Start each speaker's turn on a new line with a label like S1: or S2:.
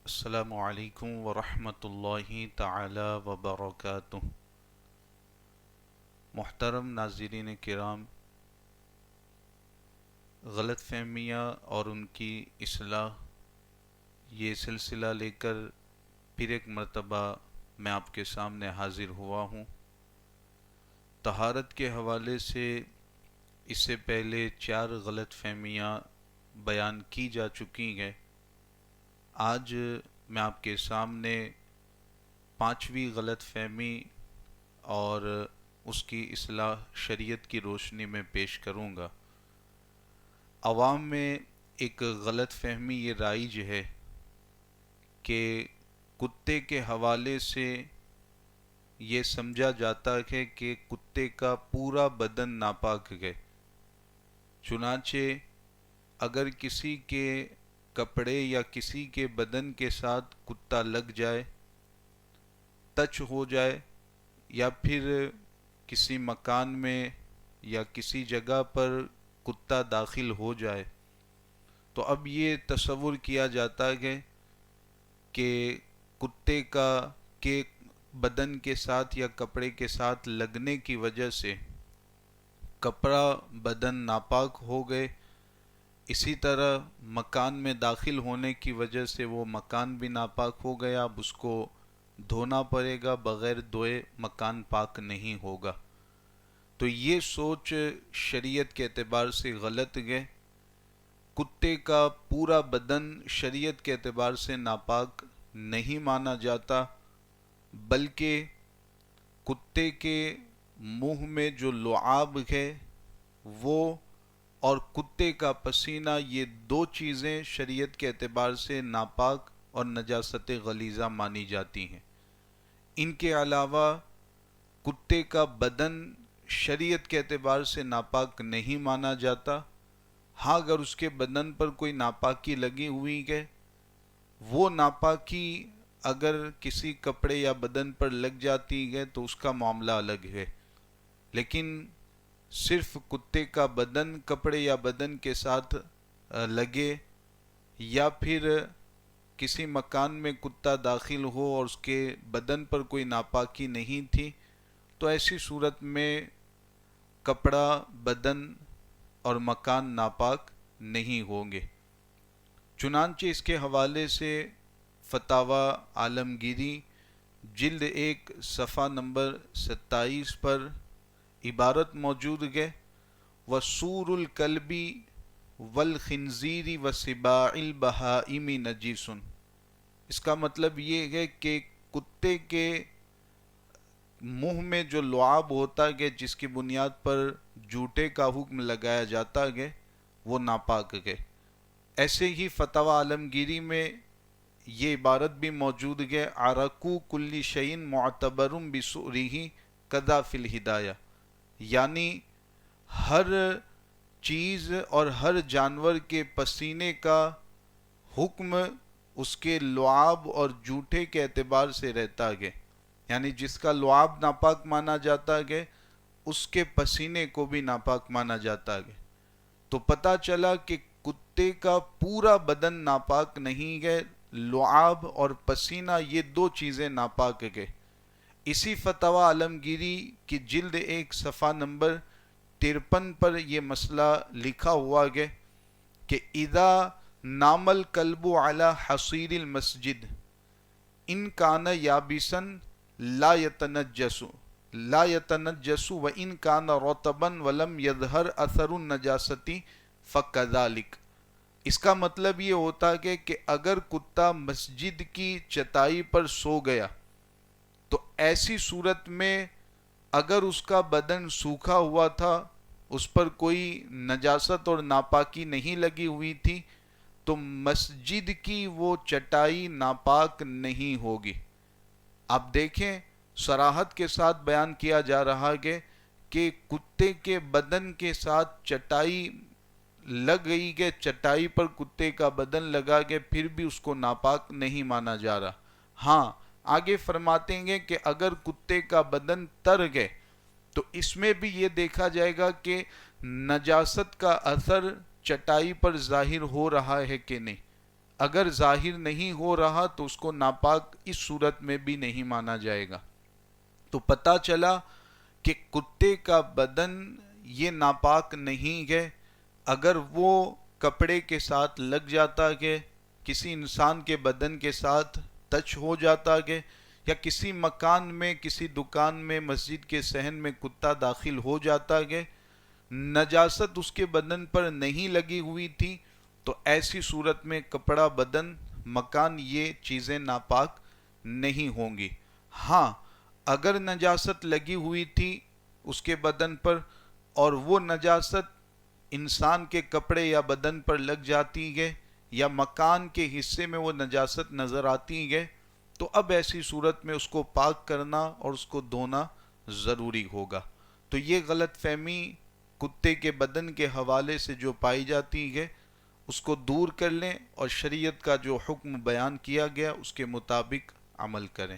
S1: السلام علیکم ورحمۃ اللہ تعالی وبرکاتہ۔ محترم ناظرین کرام، غلط فہمیاں اور ان کی اصلاح، یہ سلسلہ لے کر پھر ایک مرتبہ میں آپ کے سامنے حاضر ہوا ہوں۔ طہارت کے حوالے سے اس سے پہلے 4 غلط فہمیاں بیان کی جا چکی ہیں۔ آج میں آپ کے سامنے 5ویں غلط فہمی اور اس کی اصلاح شریعت کی روشنی میں پیش کروں گا۔ عوام میں ایک غلط فہمی یہ رائج ہے کہ کتے کے حوالے سے یہ سمجھا جاتا ہے کہ کتے کا پورا بدن ناپاک ہے، چنانچہ اگر کسی کے کپڑے یا کسی کے بدن کے ساتھ کتا لگ جائے، ٹچ ہو جائے، یا پھر کسی مکان میں یا کسی جگہ پر کتا داخل ہو جائے، تو اب یہ تصور کیا جاتا ہے کہ کتے کے بدن کے ساتھ یا کپڑے کے ساتھ لگنے کی وجہ سے کپڑا بدن ناپاک ہو گئے، اسی طرح مکان میں داخل ہونے کی وجہ سے وہ مکان بھی ناپاک ہو گیا، اب اس کو دھونا پڑے گا، بغیر دھوئے مکان پاک نہیں ہوگا۔ تو یہ سوچ شریعت کے اعتبار سے غلط ہے۔ کتے کا پورا بدن شریعت کے اعتبار سے ناپاک نہیں مانا جاتا، بلکہ کتے کے منہ میں جو لعاب ہے وہ اور کتے کا پسینہ، یہ 2 چیزیں شریعت کے اعتبار سے ناپاک اور نجاست غلیظہ مانی جاتی ہیں۔ ان کے علاوہ کتے کا بدن شریعت کے اعتبار سے ناپاک نہیں مانا جاتا۔ ہاں، اگر اس کے بدن پر کوئی ناپاکی لگی ہوئی ہے، وہ ناپاکی اگر کسی کپڑے یا بدن پر لگ جاتی ہے تو اس کا معاملہ الگ ہے، لیکن صرف کتے کا بدن کپڑے یا بدن کے ساتھ لگے، یا پھر کسی مکان میں کتا داخل ہو اور اس کے بدن پر کوئی ناپاکی نہیں تھی، تو ایسی صورت میں کپڑا، بدن اور مکان ناپاک نہیں ہوں گے۔ چنانچہ اس کے حوالے سے فتاوی عالمگیری جلد 1 صفحہ نمبر 27 پر عبارت موجود ہے: وَسُورُ الْكَلْبِ وَالْخِنْزِيرِ وَسِبَاعِ الْبَهَائِمِ نَجِسٌ۔ اس کا مطلب یہ ہے کہ کتے کے منہ میں جو لعاب ہوتا ہے، جس کی بنیاد پر جوتے کا حکم لگایا جاتا ہے، وہ ناپاک ہے۔ ایسے ہی فتاوی عالمگیری میں یہ عبارت بھی موجود ہے: عَرَقُ كُلِّ شَيْءٍ مُعْتَبَرٌ بِسُؤْرِهِ كَذَا فِي الْهِدَایَہ، یعنی ہر چیز اور ہر جانور کے پسینے کا حکم اس کے لعاب اور جوٹے کے اعتبار سے رہتا ہے، یعنی جس کا لعاب ناپاک مانا جاتا ہے اس کے پسینے کو بھی ناپاک مانا جاتا ہے۔ تو پتہ چلا کہ کتے کا پورا بدن ناپاک نہیں ہے، لعاب اور پسینہ یہ 2 چیزیں ناپاک ہے۔ اسی فتاوی عالمگیری کی جلد 1 صفحہ نمبر 53 پر یہ مسئلہ لکھا ہوا ہے کہ اذا نام الکلب علی حصیر المسجد ان کان یابسا لا یتنجس و ان کان رطبا ولم یظہر اثر النجاست فکذالک۔ اس کا مطلب یہ ہوتا ہے کہ اگر کتا مسجد کی چٹائی پر سو گیا تو ایسی صورت میں اگر اس کا بدن سوکھا ہوا تھا، اس پر کوئی نجاست اور ناپاکی نہیں لگی ہوئی تھی، تو مسجد کی وہ چٹائی ناپاک نہیں ہوگی۔ آپ دیکھیں، صراحت کے ساتھ بیان کیا جا رہا ہے کہ کتے کے بدن کے ساتھ چٹائی لگ گئی ہے، چٹائی پر کتے کا بدن لگا گیا، پھر بھی اس کو ناپاک نہیں مانا جا رہا۔ ہاں، آگے فرماتے ہیں کہ اگر کتے کا بدن تر گئے تو اس میں بھی یہ دیکھا جائے گا کہ نجاست کا اثر چٹائی پر ظاہر ہو رہا ہے کہ نہیں۔ اگر ظاہر نہیں ہو رہا تو اس کو ناپاک اس صورت میں بھی نہیں مانا جائے گا. تو پتہ چلا کہ کتے کا بدن یہ ناپاک نہیں ہے. اگر وہ کپڑے کے ساتھ لگ جاتا ہے، کسی انسان کے بدن کے ساتھ ٹچ ہو جاتا ہے، یا کسی مکان میں، کسی دکان میں، مسجد کے صحن میں کتا داخل ہو جاتا ہے، نجاست اس کے بدن پر نہیں لگی ہوئی تھی، تو ایسی صورت میں کپڑا، بدن، مکان، یہ چیزیں ناپاک نہیں ہوں گی. ہاں، اگر نجاست لگی ہوئی تھی اس کے بدن پر اور وہ نجاست انسان کے کپڑے یا بدن پر لگ جاتی ہے، یا مکان کے حصے میں وہ نجاست نظر آتی ہے، تو اب ایسی صورت میں اس کو پاک کرنا اور اس کو دھونا ضروری ہوگا. تو یہ غلط فہمی کتے کے بدن کے حوالے سے جو پائی جاتی ہے اس کو دور کر لیں اور شریعت کا جو حکم بیان کیا گیا اس کے مطابق عمل کریں.